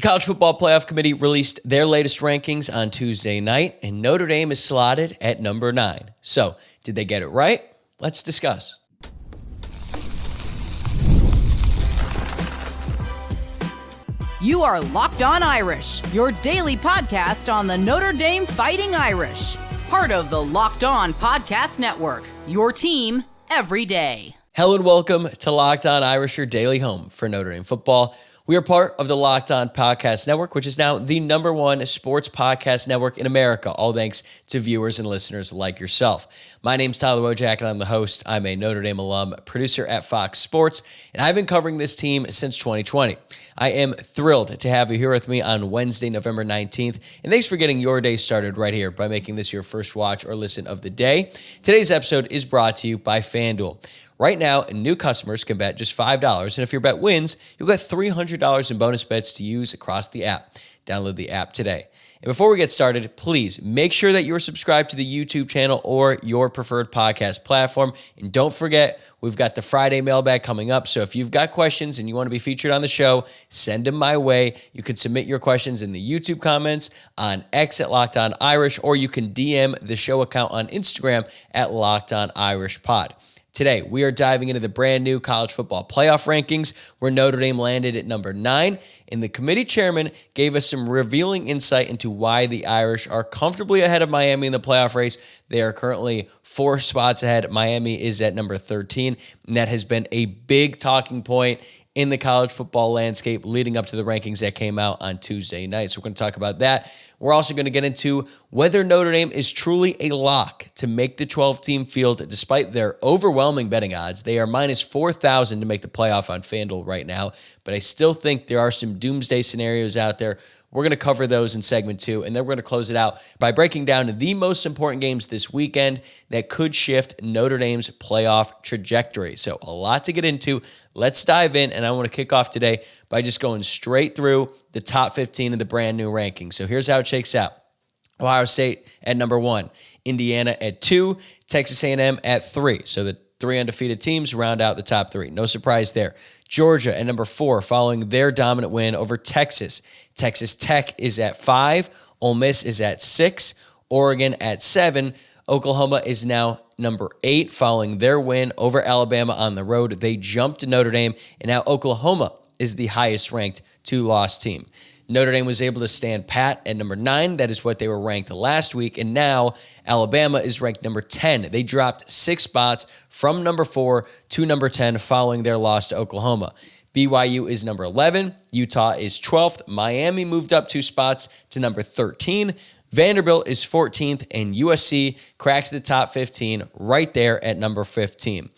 College Football Playoff Committee released their latest rankings on Tuesday night, and Notre Dame is slotted at number 9. So, did they get it right? Let's discuss. You are Locked On Irish, your daily podcast on the Notre Dame Fighting Irish. Part of the Locked On Podcast Network, your team every day. Hello and welcome to Locked On Irish, your daily home for Notre Dame football. We are part of the Locked On Podcast Network, which is now the number one sports podcast network in America, all thanks to viewers and listeners like yourself. My name's Tyler Wojciak, and I'm the host. I'm a Notre Dame alum, producer at Fox Sports, and I've been covering this team since 2020. I am thrilled to have you here with me on Wednesday, November 19th, and thanks for getting your day started right here by making this your first watch or listen of the day. Today's episode is brought to you by FanDuel. Right now, new customers can bet just $5, and if your bet wins, you'll get $300 in bonus bets to use across the app. Download the app today. And before we get started, please make sure that you're subscribed to the YouTube channel or your preferred podcast platform. And don't forget, we've got the Friday mailbag coming up. So if you've got questions and you want to be featured on the show, send them my way. You can submit your questions in the YouTube comments, on X at Locked On Irish, or you can DM the show account on Instagram at Locked On Irish Pod. Today, we are diving into the brand new college football playoff rankings where Notre Dame landed at number 9, and the committee chairman gave us some revealing insight into why the Irish are comfortably ahead of Miami in the playoff race. They are currently 4 spots ahead. Miami is at number 13, and that has been a big talking point in the college football landscape leading up to the rankings that came out on Tuesday night. So we're going to talk about that. We're also going to get into whether Notre Dame is truly a lock to make the 12-team field despite their overwhelming betting odds. They are minus 4,000 to make the playoff on FanDuel right now, but I still think there are some doomsday scenarios out there. We're going to cover those in segment 2, and then we're going to close it out by breaking down the most important games this weekend that could shift Notre Dame's playoff trajectory. So a lot to get into. Let's dive in, and I want to kick off today by just going straight through the top 15 of the brand new rankings. So here's how it shakes out. Ohio State at number 1, Indiana at 2, Texas A&M at 3. So the 3 undefeated teams round out the top 3. No surprise there. Georgia at number 4, following their dominant win over Texas. Texas Tech is at 5. Ole Miss is at 6. Oregon at 7. Oklahoma is now number 8, following their win over Alabama on the road. They jumped to Notre Dame, and now Oklahoma is the highest-ranked 2-loss team. Notre Dame was able to stand pat at number 9. That is what they were ranked last week. And now Alabama is ranked number 10. They dropped 6 spots from number 4 to number 10 following their loss to Oklahoma. BYU is number 11. Utah is 12th. Miami moved up 2 spots to number 13. Vanderbilt is 14th. And USC cracks the top 15 right there at number 15.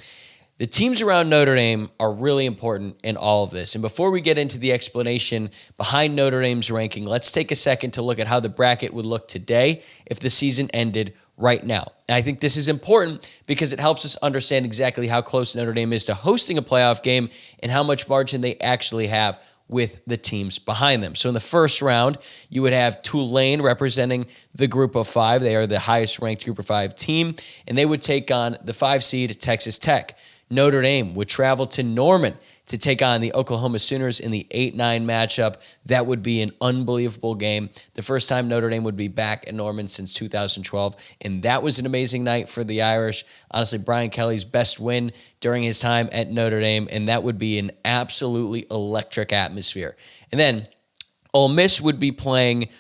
The teams around Notre Dame are really important in all of this. And before we get into the explanation behind Notre Dame's ranking, let's take a second to look at how the bracket would look today if the season ended right now. And I think this is important because it helps us understand exactly how close Notre Dame is to hosting a playoff game and how much margin they actually have with the teams behind them. So in the first round, you would have Tulane representing the group of 5. They are the highest ranked group of 5 team, and they would take on the 5 seed Texas Tech. Notre Dame would travel to Norman to take on the Oklahoma Sooners in the 8-9 matchup. That would be an unbelievable game. The first time Notre Dame would be back at Norman since 2012, and that was an amazing night for the Irish. Honestly, Brian Kelly's best win during his time at Notre Dame, and that would be an absolutely electric atmosphere. And then Ole Miss would be playing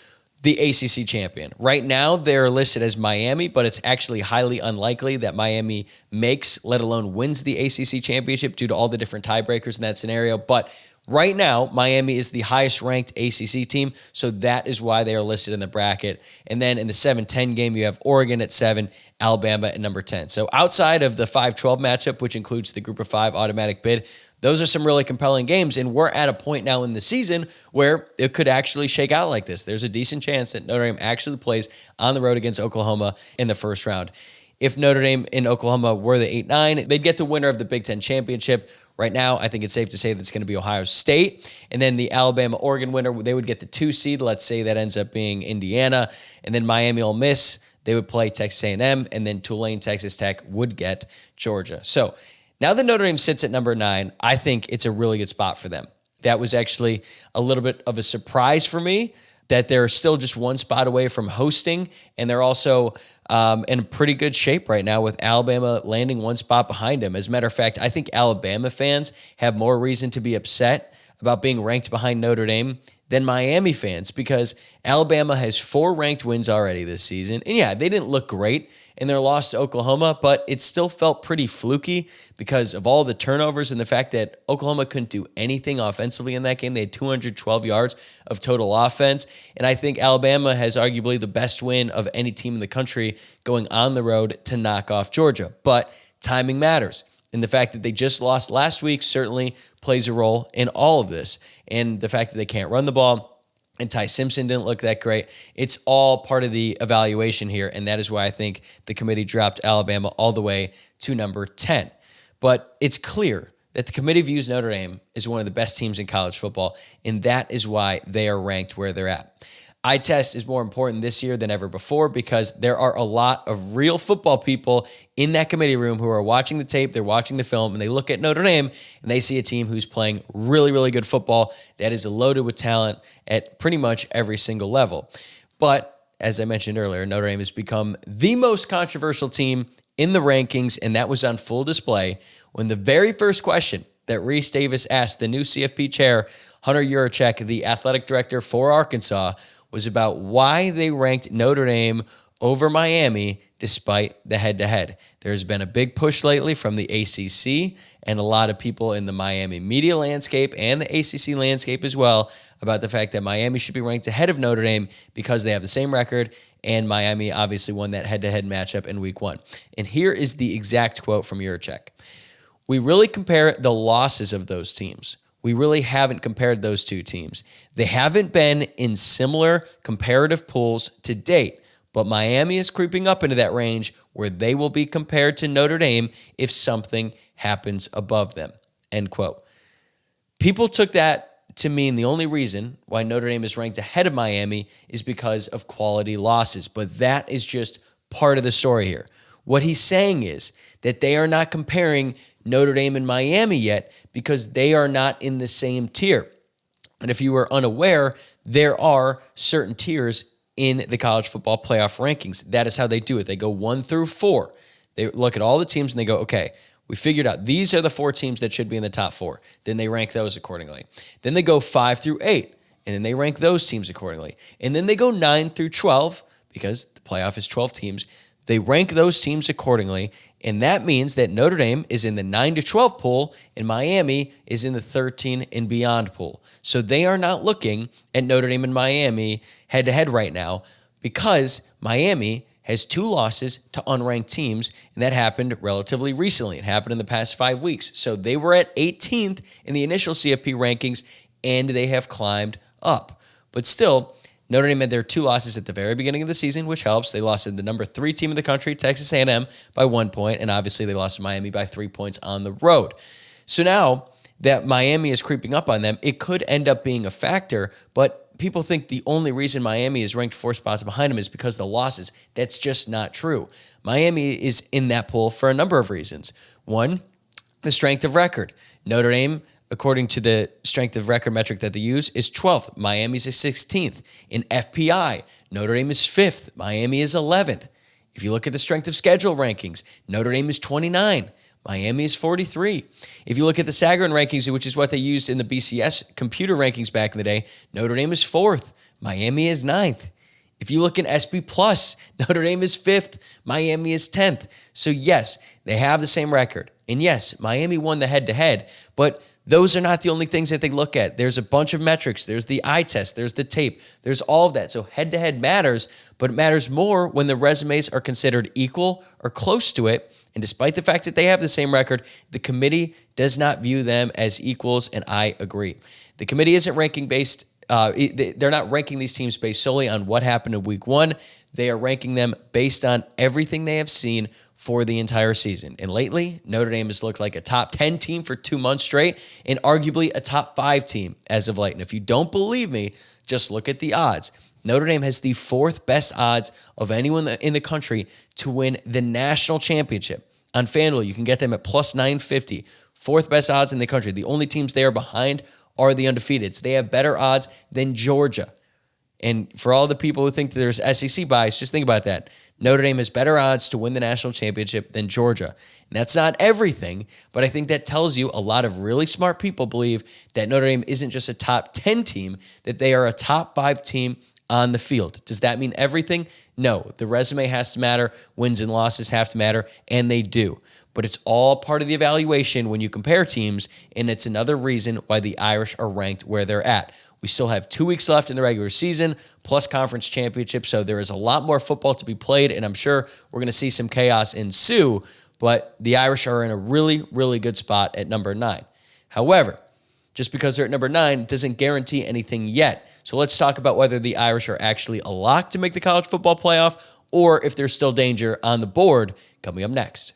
the ACC champion. Right now, they're listed as Miami, but it's actually highly unlikely that Miami makes, let alone wins the ACC championship due to all the different tiebreakers in that scenario. But right now, Miami is the highest ranked ACC team, so that is why they are listed in the bracket. And then in the 7-10 game, you have Oregon at 7, Alabama at number 10. So outside of the 5-12 matchup, which includes the group of 5 automatic bid, those are some really compelling games, and we're at a point now in the season where it could actually shake out like this. There's a decent chance that Notre Dame actually plays on the road against Oklahoma in the first round. If Notre Dame and Oklahoma were the 8-9, they'd get the winner of the Big Ten championship. Right now, I think it's safe to say that it's going to be Ohio State. And then the Alabama-Oregon winner, they would get the 2 seed. Let's say that ends up being Indiana. And then Miami-Ole Miss, they would play Texas A&M. And then Tulane-Texas Tech would get Georgia. So now that Notre Dame sits at number 9, I think it's a really good spot for them. That was actually a little bit of a surprise for me that they're still just one spot away from hosting, and they're also in pretty good shape right now with Alabama landing one spot behind them. As a matter of fact, I think Alabama fans have more reason to be upset about being ranked behind Notre Dame than Miami fans, because Alabama has 4 ranked wins already this season. And yeah, they didn't look great in their loss to Oklahoma, but it still felt pretty fluky because of all the turnovers and the fact that Oklahoma couldn't do anything offensively in that game. They had 212 yards of total offense. And I think Alabama has arguably the best win of any team in the country going on the road to knock off Georgia. But timing matters. And the fact that they just lost last week certainly plays a role in all of this. And the fact that they can't run the ball and Ty Simpson didn't look that great, it's all part of the evaluation here. And that is why I think the committee dropped Alabama all the way to number 10. But it's clear that the committee views Notre Dame as one of the best teams in college football, and that is why they are ranked where they're at. Eye test is more important this year than ever before because there are a lot of real football people in that committee room who are watching the tape, they're watching the film, and they look at Notre Dame and they see a team who's playing really, really good football that is loaded with talent at pretty much every single level. But as I mentioned earlier, Notre Dame has become the most controversial team in the rankings, and that was on full display when the very first question that Reese Davis asked the new CFP chair, Hunter Yurachek, the athletic director for Arkansas, was about why they ranked Notre Dame over Miami despite the head-to-head. There's been a big push lately from the ACC and a lot of people in the Miami media landscape and the ACC landscape as well about the fact that Miami should be ranked ahead of Notre Dame because they have the same record, and Miami obviously won that head-to-head matchup in week 1. And here is the exact quote from Yurachek. "We really compare the losses of those teams. We really haven't compared those two teams. They haven't been in similar comparative pools to date, but Miami is creeping up into that range where they will be compared to Notre Dame if something happens above them." End quote. People took that to mean the only reason why Notre Dame is ranked ahead of Miami is because of quality losses, but that is just part of the story here. What he's saying is that they are not comparing Notre Dame and Miami yet because they are not in the same tier. And if you were unaware, there are certain tiers in the college football playoff rankings. That is how they do it. They go 1 through 4. They look at all the teams and they go, okay, we figured out these are the 4 teams that should be in the top 4. Then they rank those accordingly. Then they go 5 through 8, and then they rank those teams accordingly. And then they go 9 through 12, because the playoff is 12 teams. They rank those teams accordingly, and that means that Notre Dame is in the 9 to 12 pool, and Miami is in the 13 and beyond pool. So they are not looking at Notre Dame and Miami head-to-head right now because Miami has 2 losses to unranked teams, and that happened relatively recently. It happened in the past 5 weeks. So they were at 18th in the initial CFP rankings, and they have climbed up. But still, Notre Dame had their 2 losses at the very beginning of the season, which helps. They lost to the number 3 team in the country, Texas A&M, by 1 point, and obviously they lost to Miami by 3 points on the road. So now that Miami is creeping up on them, it could end up being a factor, but people think the only reason Miami is ranked 4 spots behind them is because of the losses. That's just not true. Miami is in that pool for a number of reasons. One, the strength of record. Notre Dame, according to the strength of record metric that they use, is 12th. Miami's is 16th. In FPI, Notre Dame is 5th. Miami is 11th. If you look at the strength of schedule rankings, Notre Dame is 29. Miami is 43. If you look at the Sagarin rankings, which is what they used in the BCS computer rankings back in the day, Notre Dame is 4th. Miami is 9th. If you look in SB Plus, Notre Dame is 5th. Miami is 10th. So yes, they have the same record. And yes, Miami won the head-to-head, but those are not the only things that they look at. There's a bunch of metrics. There's the eye test. There's the tape. There's all of that. So head-to-head matters, but it matters more when the resumes are considered equal or close to it. And despite the fact that they have the same record, the committee does not view them as equals, and I agree. The committee isn't ranking based they're not ranking these teams based solely on what happened in week 1. They are ranking them based on everything they have seen for the entire season. And lately, Notre Dame has looked like a top 10 team for 2 months straight and arguably a top 5 team as of late. And if you don't believe me, just look at the odds. Notre Dame has the 4th best odds of anyone in the country to win the national championship. On FanDuel, you can get them at plus 950. 4th best odds in the country. The only teams they are behind are the undefeateds. They have better odds than Georgia. And for all the people who think that there's SEC bias, just think about that. Notre Dame has better odds to win the national championship than Georgia. And that's not everything, but I think that tells you a lot of really smart people believe that Notre Dame isn't just a top 10 team, that they are a top 5 team on the field. Does that mean everything? No. The resume has to matter. Wins and losses have to matter, and they do. But it's all part of the evaluation when you compare teams, and it's another reason why the Irish are ranked where they're at. We still have 2 weeks left in the regular season, plus conference championship, so there is a lot more football to be played, and I'm sure we're going to see some chaos ensue, but the Irish are in a really, really good spot at number 9. However, just because they're at number 9 doesn't guarantee anything yet. So let's talk about whether the Irish are actually a lock to make the college football playoff, or if there's still danger on the board, coming up next.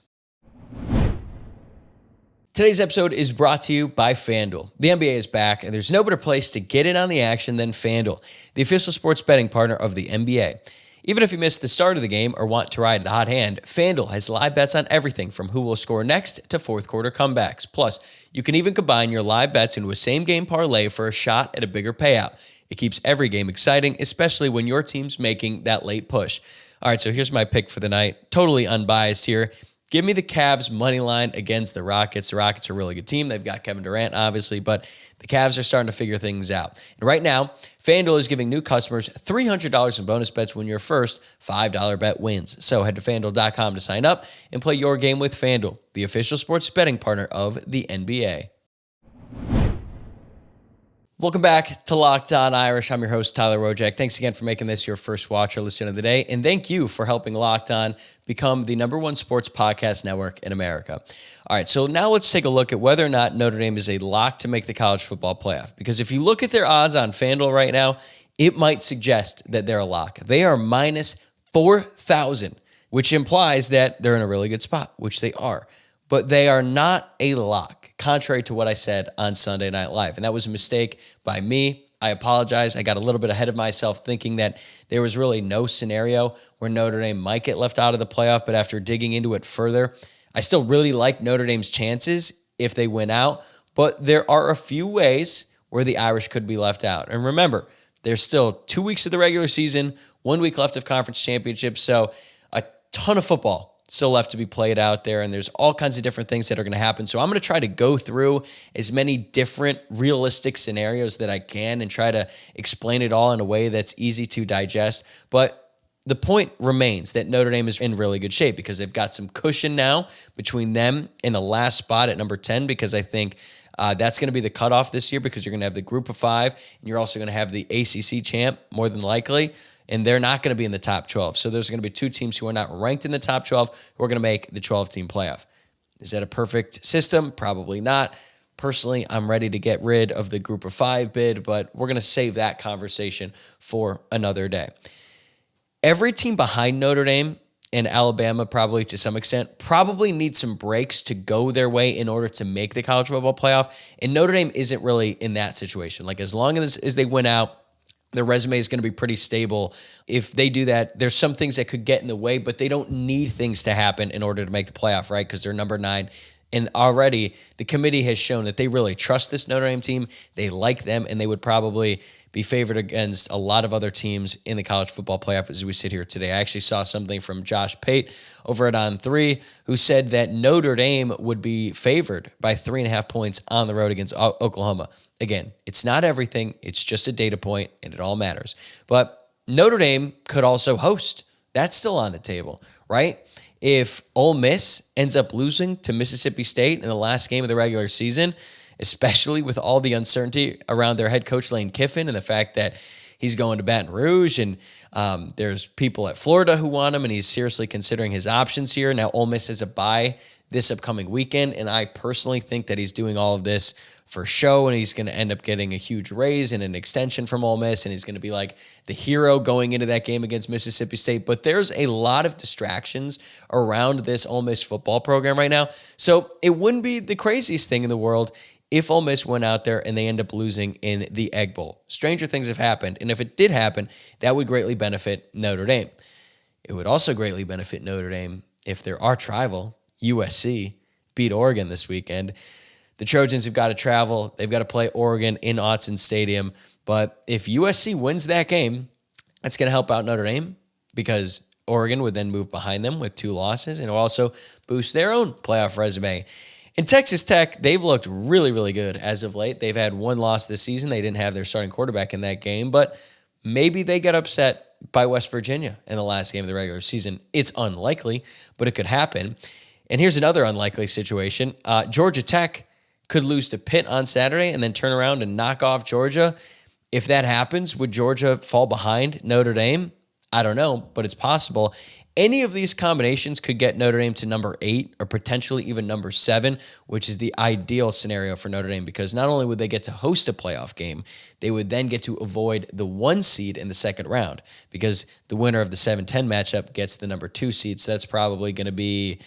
Today's episode is brought to you by FanDuel. The NBA is back, and there's no better place to get in on the action than FanDuel, the official sports betting partner of the NBA. Even if you missed the start of the game or want to ride the hot hand, FanDuel has live bets on everything from who will score next to fourth quarter comebacks. Plus, you can even combine your live bets into a same-game parlay for a shot at a bigger payout. It keeps every game exciting, especially when your team's making that late push. All right, so here's my pick for the night. Totally unbiased here. Give me the Cavs money line against the Rockets. The Rockets are a really good team. They've got Kevin Durant, obviously, but the Cavs are starting to figure things out. And right now, FanDuel is giving new customers $300 in bonus bets when your first $5 bet wins. So head to FanDuel.com to sign up and play your game with FanDuel, the official sports betting partner of the NBA. Welcome back to Locked On Irish. I'm your host, Tyler Wojciak. Thanks again for making this your first watch or listen of the day. And thank you for helping Locked On become the number one sports podcast network in America. All right, so now let's take a look at whether or not Notre Dame is a lock to make the college football playoff. Because if you look at their odds on FanDuel right now, it might suggest that they're a lock. They are minus 4,000, which implies that they're in a really good spot, which they are. But they are not a lock, contrary to what I said on Sunday Night Live. And that was a mistake by me. I apologize. I got a little bit ahead of myself thinking that there was really no scenario where Notre Dame might get left out of the playoff. But after digging into it further, I still really like Notre Dame's chances if they win out. But there are a few ways where the Irish could be left out. And remember, there's still 2 weeks of the regular season, 1 week left of conference championships. So a ton of football still left to be played out there, and there's all kinds of different things that are going to happen. So I'm going to try to go through as many different realistic scenarios that I can and try to explain it all in a way that's easy to digest. But the point remains that Notre Dame is in really good shape because they've got some cushion now between them and the last spot at number 10, because I think that's going to be the cutoff this year, because you're going to have the group of 5 and you're also going to have the ACC champ more than likely. And they're not going to be in the top 12. So there's going to be 2 teams who are not ranked in the top 12 who are going to make the 12-team playoff. Is that a perfect system? Probably not. Personally, I'm ready to get rid of the group of 5 bid, but we're going to save that conversation for another day. Every team behind Notre Dame and Alabama, probably to some extent, probably need some breaks to go their way in order to make the college football playoff. And Notre Dame isn't really in that situation. Like, as long as they win out, their resume is going to be pretty stable. If they do that, there's some things that could get in the way, but they don't need things to happen in order to make the playoff, right? Because they're number 9. And already the committee has shown that they really trust this Notre Dame team. They like them, and they would probably be favored against a lot of other teams in the college football playoff as we sit here today. I actually saw something from Josh Pate over at On3 who said that Notre Dame would be favored by 3.5 points on the road against Oklahoma. Again, it's not everything. It's just a data point, and it all matters. But Notre Dame could also host. That's still on the table, right? If Ole Miss ends up losing to Mississippi State in the last game of the regular season, especially with all the uncertainty around their head coach Lane Kiffin and the fact that he's going to Baton Rouge, and there's people at Florida who want him, and he's seriously considering his options here. Now, Ole Miss has a bye this upcoming weekend, and I personally think that he's doing all of this for show, and he's going to end up getting a huge raise and an extension from Ole Miss, and he's going to be like the hero going into that game against Mississippi State. But there's a lot of distractions around this Ole Miss football program right now, so it wouldn't be the craziest thing in the world if Ole Miss went out there and they end up losing in the Egg Bowl. Stranger things have happened, and if it did happen, that would greatly benefit Notre Dame. It would also greatly benefit Notre Dame if their arch rival, USC, beat Oregon this weekend. The Trojans have got to travel. They've got to play Oregon in Autzen Stadium. But if USC wins that game, that's going to help out Notre Dame because Oregon would then move behind them with 2 losses and will also boost their own playoff resume. In Texas Tech, they've looked really, really good as of late. They've had 1 loss this season. They didn't have their starting quarterback in that game, but maybe they get upset by West Virginia in the last game of the regular season. It's unlikely, but it could happen. And here's another unlikely situation. Georgia Tech could lose to Pitt on Saturday and then turn around and knock off Georgia. If that happens, would Georgia fall behind Notre Dame? I don't know, but it's possible. Any of these combinations could get Notre Dame to number 8 or potentially even number 7, which is the ideal scenario for Notre Dame because not only would they get to host a playoff game, they would then get to avoid the 1 seed in the second round because the winner of the 7-10 matchup gets the number 2 seed. So that's probably going to be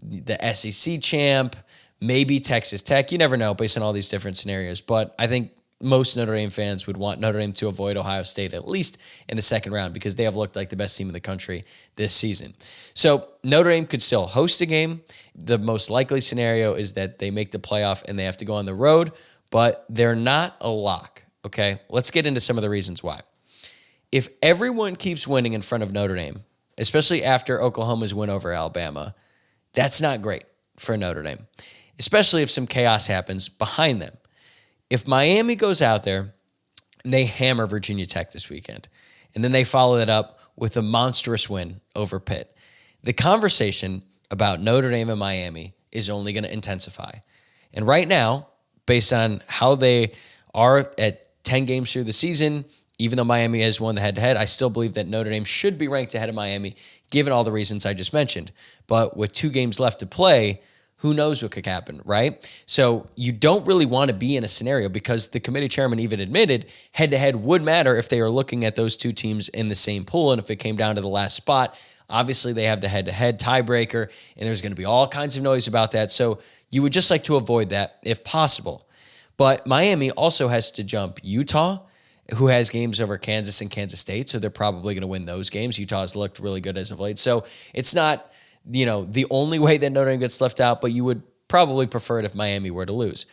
the SEC champ, maybe Texas Tech. You never know based on all these different scenarios. But I think most Notre Dame fans would want Notre Dame to avoid Ohio State, at least in the second round, because they have looked like the best team in the country this season. So Notre Dame could still host a game. The most likely scenario is that they make the playoff and they have to go on the road, but they're not a lock, okay? Let's get into some of the reasons why. If everyone keeps winning in front of Notre Dame, especially after Oklahoma's win over Alabama, that's not great for Notre Dame, especially if some chaos happens behind them. If Miami goes out there and they hammer Virginia Tech this weekend, and then they follow that up with a monstrous win over Pitt, the conversation about Notre Dame and Miami is only going to intensify. And right now, based on how they are at 10 games through the season, even though Miami has won the head-to-head, I still believe that Notre Dame should be ranked ahead of Miami, given all the reasons I just mentioned. But with 2 games left to play, who knows what could happen, right? So you don't really want to be in a scenario because the committee chairman even admitted head-to-head would matter if they are looking at those 2 teams in the same pool. And if it came down to the last spot, obviously they have the head-to-head tiebreaker, and there's going to be all kinds of noise about that. So you would just like to avoid that if possible. But Miami also has to jump Utah, who has games over Kansas and Kansas State, so they're probably going to win those games. Utah has looked really good as of late. So it's not the only way that Notre Dame gets left out, but you would probably prefer it if Miami were to lose.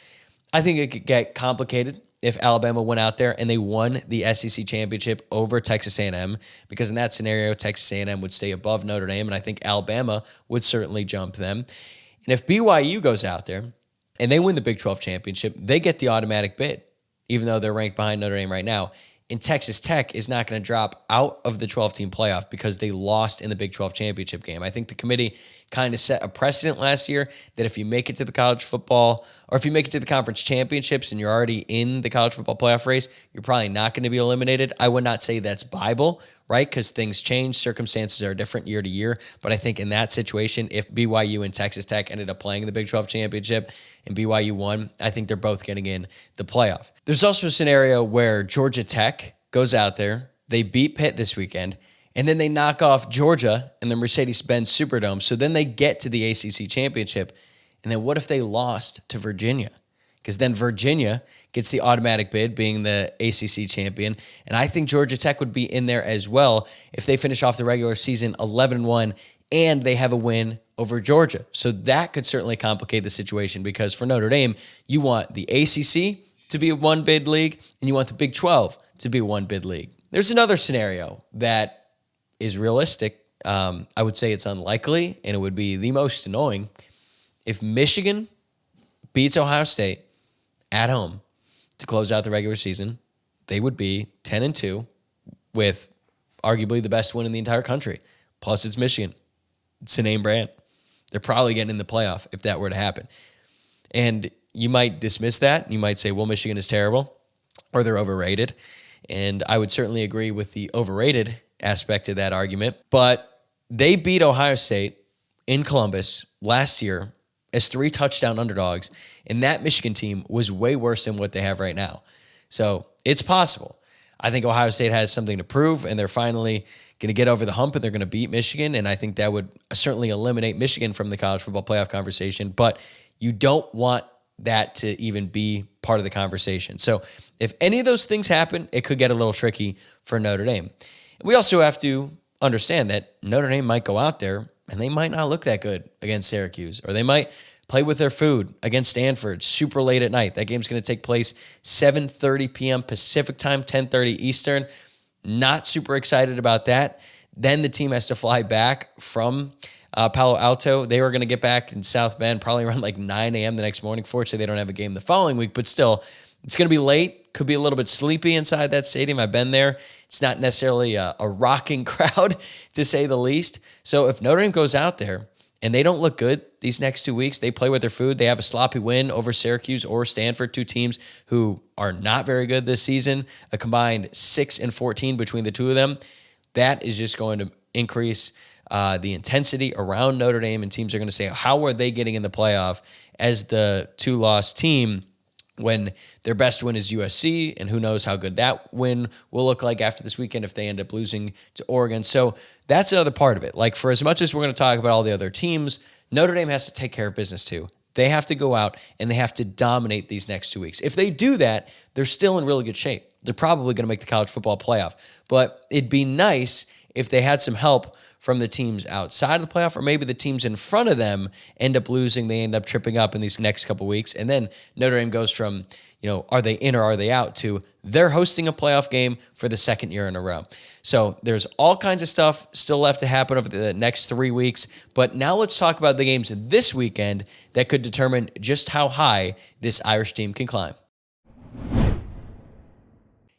I think it could get complicated if Alabama went out there and they won the SEC championship over Texas A&M, because in that scenario, Texas A&M would stay above Notre Dame, and I think Alabama would certainly jump them. And if BYU goes out there and they win the Big 12 championship, they get the automatic bid, even though they're ranked behind Notre Dame right now. And Texas Tech is not going to drop out of the 12-team playoff because they lost in the Big 12 championship game. I think the committee kind of set a precedent last year that if you make it to the college football, or if you make it to the conference championships and you're already in the college football playoff race, you're probably not going to be eliminated. I would not say that's Bible, right? Because things change, circumstances are different year to year. But I think in that situation, if BYU and Texas Tech ended up playing the Big 12 championship and BYU won, I think they're both getting in the playoff. There's also a scenario where Georgia Tech goes out there, they beat Pitt this weekend, and then they knock off Georgia in the Mercedes-Benz Superdome. So then they get to the ACC championship. And then what if they lost to Virginia? Because then Virginia gets the automatic bid, being the ACC champion. And I think Georgia Tech would be in there as well if they finish off the regular season 11-1 and they have a win over Georgia. So that could certainly complicate the situation, because for Notre Dame, you want the ACC to be a one-bid league and you want the Big 12 to be a one-bid league. There's another scenario that is realistic. I would say it's unlikely, and it would be the most annoying. If Michigan beats Ohio State at home to close out the regular season, they would be 10-2 with arguably the best win in the entire country. Plus, it's Michigan. It's a name brand. They're probably getting in the playoff if that were to happen. And you might dismiss that. You might say, well, Michigan is terrible or they're overrated. And I would certainly agree with the overrated aspect of that argument. But they beat Ohio State in Columbus last year as 3 touchdown underdogs, and that Michigan team was way worse than what they have right now. So it's possible. I think Ohio State has something to prove, and they're finally going to get over the hump, and they're going to beat Michigan, and I think that would certainly eliminate Michigan from the college football playoff conversation, but you don't want that to even be part of the conversation. So if any of those things happen, it could get a little tricky for Notre Dame. We also have to understand that Notre Dame might go out there and they might not look that good against Syracuse, or they might play with their food against Stanford super late at night. That game's going to take place 7:30 p.m. Pacific time, 10:30 Eastern. Not super excited about that. Then the team has to fly back from Palo Alto. They were going to get back in South Bend probably around like 9 a.m. the next morning. Fortunately, they don't have a game the following week, but still, it's going to be late. Could be a little bit sleepy inside that stadium. I've been there. It's not necessarily a rocking crowd, to say the least. So if Notre Dame goes out there and they don't look good these next 2 weeks, they play with their food, they have a sloppy win over Syracuse or Stanford, two teams who are not very good this season, a combined 6-14 between the two of them, that is just going to increase the intensity around Notre Dame, and teams are going to say, how are they getting in the playoff as the two-loss team when their best win is USC, and who knows how good that win will look like after this weekend if they end up losing to Oregon. So that's another part of it. Like, for as much as we're going to talk about all the other teams, Notre Dame has to take care of business too. They have to go out and they have to dominate these next 2 weeks. If they do that, they're still in really good shape. They're probably going to make the college football playoff. But it'd be nice if they had some help from the teams outside of the playoff, or maybe the teams in front of them end up losing. They end up tripping up in these next couple weeks. And then Notre Dame goes from, are they in or are they out, to they're hosting a playoff game for the second year in a row. So there's all kinds of stuff still left to happen over the next 3 weeks. But now let's talk about the games this weekend that could determine just how high this Irish team can climb.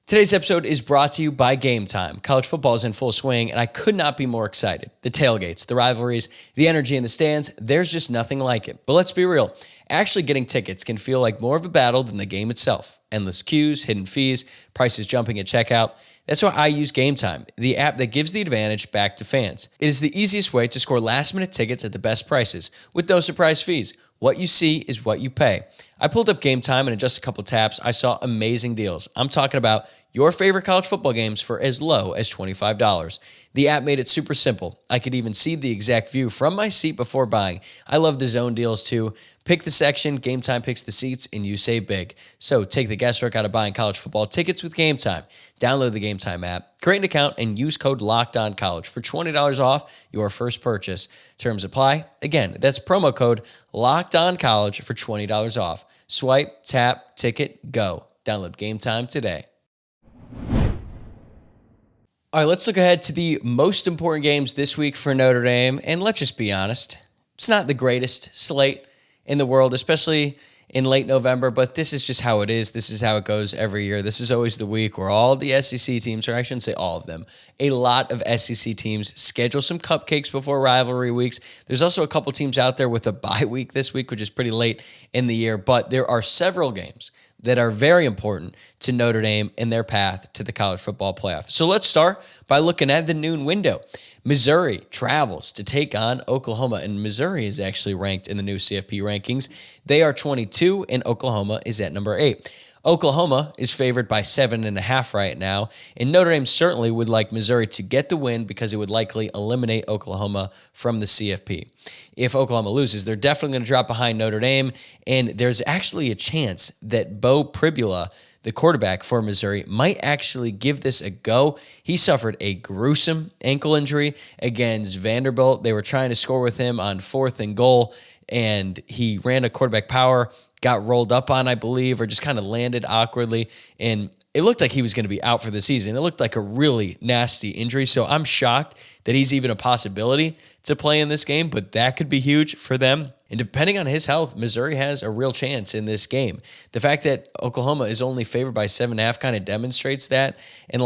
Today's episode is brought to you by Gametime. College football is in full swing, and I could not be more excited. The tailgates, the rivalries, the energy in the stands, there's just nothing like it. But let's be real. Actually getting tickets can feel like more of a battle than the game itself. Endless queues, hidden fees, prices jumping at checkout. That's why I use Gametime, the app that gives the advantage back to fans. It is the easiest way to score last-minute tickets at the best prices, with no surprise fees. What you see is what you pay. I pulled up Gametime, and in just a couple taps, I saw amazing deals. I'm talking about your favorite college football games for as low as $25. The app made it super simple. I could even see the exact view from my seat before buying. I love the zone deals too. Pick the section, Gametime picks the seats, and you save big. So take the guesswork out of buying college football tickets with Gametime. Download the Gametime app, create an account, and use code LOCKEDONCollege for $20 off your first purchase. Terms apply. Again, that's promo code LOCKEDONCollege for $20 off. Swipe, tap, ticket, go. Download Gametime today. All right, let's look ahead to the most important games this week for Notre Dame. And let's just be honest, it's not the greatest slate in the world, especially in late November, but this is just how it is. This is how it goes every year. This is always the week where all the SEC teams, or I shouldn't say all of them, a lot of SEC teams schedule some cupcakes before rivalry weeks. There's also a couple teams out there with a bye week this week, which is pretty late in the year, but there are several games that are very important to Notre Dame in their path to the college football playoff. So let's start by looking at the noon window. Missouri travels to take on Oklahoma, and Missouri is actually ranked in the new CFP rankings. They are 22, and Oklahoma is at number 8. Oklahoma is favored by 7.5 right now, and Notre Dame certainly would like Missouri to get the win because it would likely eliminate Oklahoma from the CFP. If Oklahoma loses, they're definitely going to drop behind Notre Dame, and there's actually a chance that Bo Pribula, the quarterback for Missouri, might actually give this a go. He suffered a gruesome ankle injury against Vanderbilt. They were trying to score with him on 4th and goal, and he ran a quarterback power, got rolled up on, I believe, or just kind of landed awkwardly, and it looked like he was going to be out for the season. It looked like a really nasty injury, so I'm shocked that he's even a possibility to play in this game, but that could be huge for them. And depending on his health, Missouri has a real chance in this game. The fact that Oklahoma is only favored by 7.5 kind of demonstrates that. And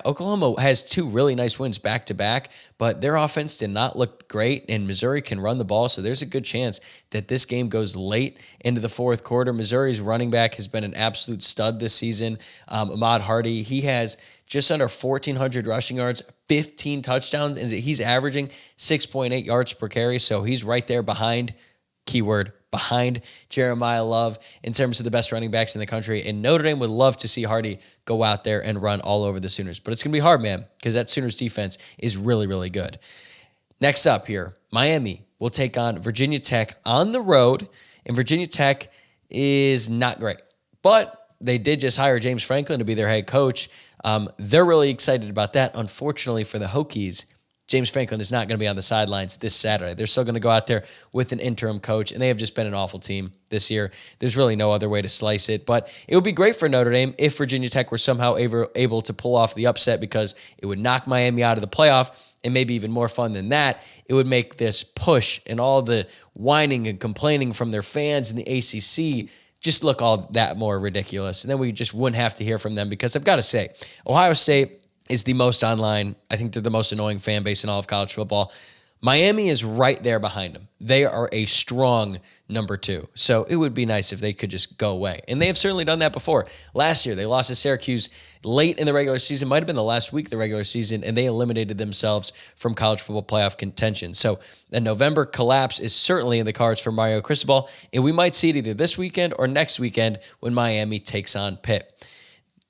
Oklahoma has 2 really nice wins back-to-back, but their offense did not look great, and Missouri can run the ball, so there's a good chance that this game goes late into the fourth quarter. Missouri's running back has been an absolute stud this season. Ahmad Hardy, he has just under 1,400 rushing yards, 15 touchdowns, and he's averaging 6.8 yards per carry, so he's right there behind Jeremiah Love in terms of the best running backs in the country. And Notre Dame would love to see Hardy go out there and run all over the Sooners. But it's going to be hard, man, because that Sooners defense is really, really good. Next up here, Miami will take on Virginia Tech on the road. And Virginia Tech is not great. But they did just hire James Franklin to be their head coach. They're really excited about that. Unfortunately for the Hokies, James Franklin is not going to be on the sidelines this Saturday. They're still going to go out there with an interim coach, and they have just been an awful team this year. There's really no other way to slice it, but it would be great for Notre Dame if Virginia Tech were somehow able to pull off the upset, because it would knock Miami out of the playoff, and maybe even more fun than that, it would make this push and all the whining and complaining from their fans in the ACC just look all that more ridiculous. And then we just wouldn't have to hear from them, because I've got to say, Ohio State is the most online. I think they're the most annoying fan base in all of college football. Miami is right there behind them. They are a strong number 2. So it would be nice if they could just go away. And they have certainly done that before. Last year, they lost to Syracuse late in the regular season. Might have been the last week of the regular season, and they eliminated themselves from college football playoff contention. So a November collapse is certainly in the cards for Mario Cristobal, and we might see it either this weekend or next weekend when Miami takes on Pitt.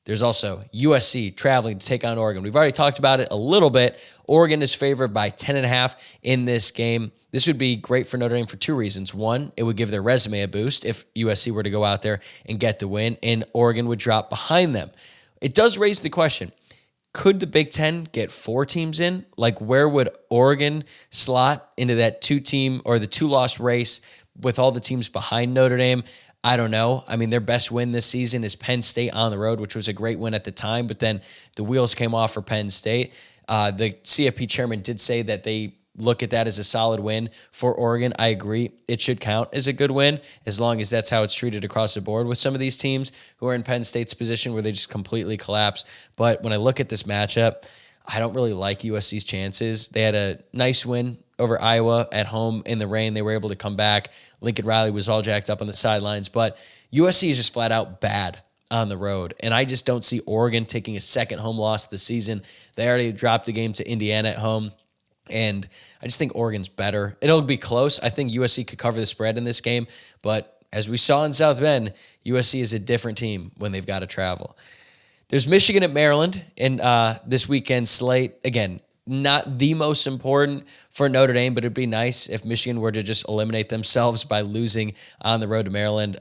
There's also USC traveling to take on Oregon. We've already talked about it a little bit. Oregon is favored by 10.5 in this game. This would be great for Notre Dame for 2 reasons. One, it would give their resume a boost if USC were to go out there and get the win, and Oregon would drop behind them. It does raise the question, could the Big Ten get 4 teams in? Like, where would Oregon slot into that 2-team or the 2-loss race with all the teams behind Notre Dame? I don't know. I mean, their best win this season is Penn State on the road, which was a great win at the time, but then the wheels came off for Penn State. The CFP chairman did say that they look at that as a solid win for Oregon. I agree. It should count as a good win as long as that's how it's treated across the board with some of these teams who are in Penn State's position where they just completely collapse. But when I look at this matchup, I don't really like USC's chances. They had a nice win over Iowa at home in the rain. They were able to come back. Lincoln Riley was all jacked up on the sidelines, but USC is just flat out bad on the road. And I just don't see Oregon taking a second home loss this season. They already dropped a game to Indiana at home, and I just think Oregon's better. It'll be close. I think USC could cover the spread in this game, but as we saw in South Bend, USC is a different team when they've got to travel. There's Michigan at Maryland in this weekend slate. Again, not the most important for Notre Dame, but it'd be nice if Michigan were to just eliminate themselves by losing on the road to Maryland.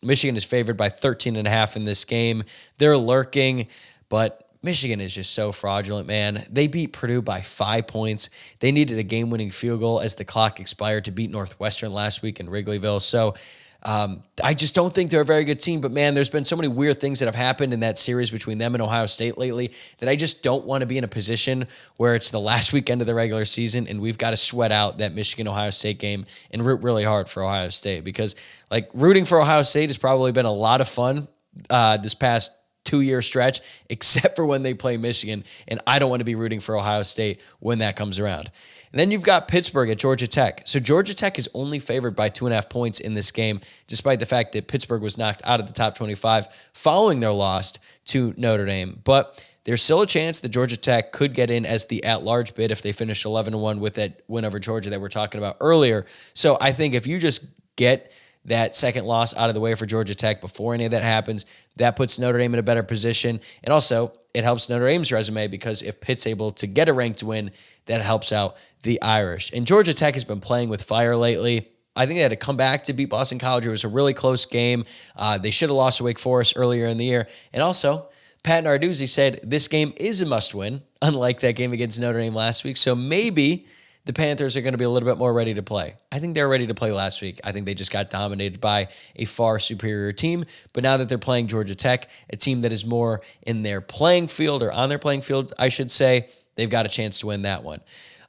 Michigan is favored by 13.5 in this game. They're lurking, but Michigan is just so fraudulent, man. They beat Purdue by 5 points. They needed a game-winning field goal as the clock expired to beat Northwestern last week in Wrigleyville. So I just don't think they're a very good team, but man, there's been so many weird things that have happened in that series between them and Ohio State lately that I just don't want to be in a position where it's the last weekend of the regular season and we've got to sweat out that Michigan-Ohio State game and root really hard for Ohio State, because like rooting for Ohio State has probably been a lot of fun this past 2-year stretch, except for when they play Michigan, and I don't want to be rooting for Ohio State when that comes around. And then you've got Pittsburgh at Georgia Tech. So Georgia Tech is only favored by 2.5 points in this game, despite the fact that Pittsburgh was knocked out of the top 25 following their loss to Notre Dame. But there's still a chance that Georgia Tech could get in as the at-large bid if they finish 11-1 with that win over Georgia that we're talking about earlier. So I think if you just get that second loss out of the way for Georgia Tech before any of that happens, that puts Notre Dame in a better position. And also, it helps Notre Dame's resume, because if Pitt's able to get a ranked win, that helps out the Irish. And Georgia Tech has been playing with fire lately. I think they had to come back to beat Boston College. It was a really close game. They should have lost to Wake Forest earlier in the year. And also, Pat Narduzzi said this game is a must-win, unlike that game against Notre Dame last week. So maybe the Panthers are going to be a little bit more ready to play. I think they were ready to play last week. I think they just got dominated by a far superior team. But now that they're playing Georgia Tech, a team that is more in their playing field, or on their playing field, I should say, they've got a chance to win that one.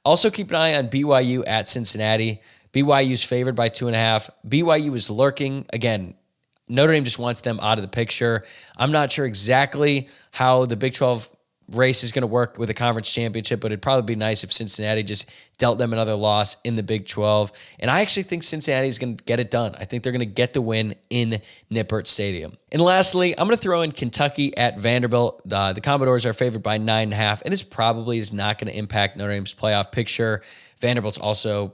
Also keep an eye on BYU at Cincinnati. BYU is favored by 2.5. BYU is lurking. Again, Notre Dame just wants them out of the picture. I'm not sure exactly how the Big 12 race is going to work with a conference championship, but it'd probably be nice if Cincinnati just dealt them another loss in the Big 12. And I actually think Cincinnati is going to get it done. I think they're going to get the win in Nippert Stadium. And lastly, I'm going to throw in Kentucky at Vanderbilt. The Commodores are favored by 9.5, and this probably is not going to impact Notre Dame's playoff picture. Vanderbilt's also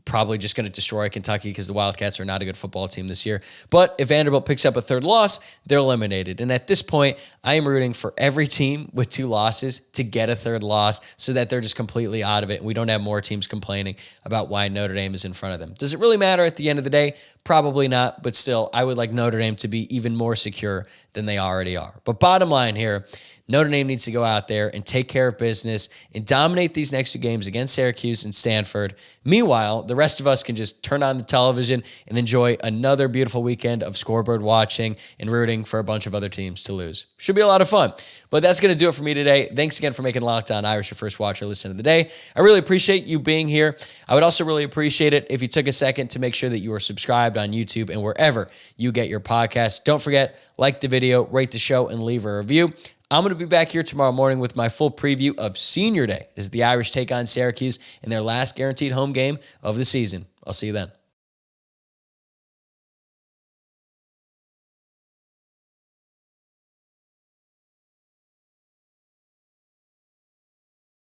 probably just going to destroy Kentucky because the Wildcats are not a good football team this year. But if Vanderbilt picks up a third loss, they're eliminated. And at this point, I am rooting for every team with 2 losses to get a third loss so that they're just completely out of it and we don't have more teams complaining about why Notre Dame is in front of them. Does it really matter at the end of the day? Probably not, but still, I would like Notre Dame to be even more secure than they already are. But bottom line here, Notre Dame needs to go out there and take care of business and dominate these next two games against Syracuse and Stanford. Meanwhile, the rest of us can just turn on the television and enjoy another beautiful weekend of scoreboard watching and rooting for a bunch of other teams to lose. Should be a lot of fun. But that's going to do it for me today. Thanks again for making Locked On Irish your first watch or listen of the day. I really appreciate you being here. I would also really appreciate it if you took a second to make sure that you are subscribed on YouTube and wherever you get your podcasts. Don't forget, like the video, rate the show, and leave a review. I'm going to be back here tomorrow morning with my full preview of Senior Day as the Irish take on Syracuse in their last guaranteed home game of the season. I'll see you then.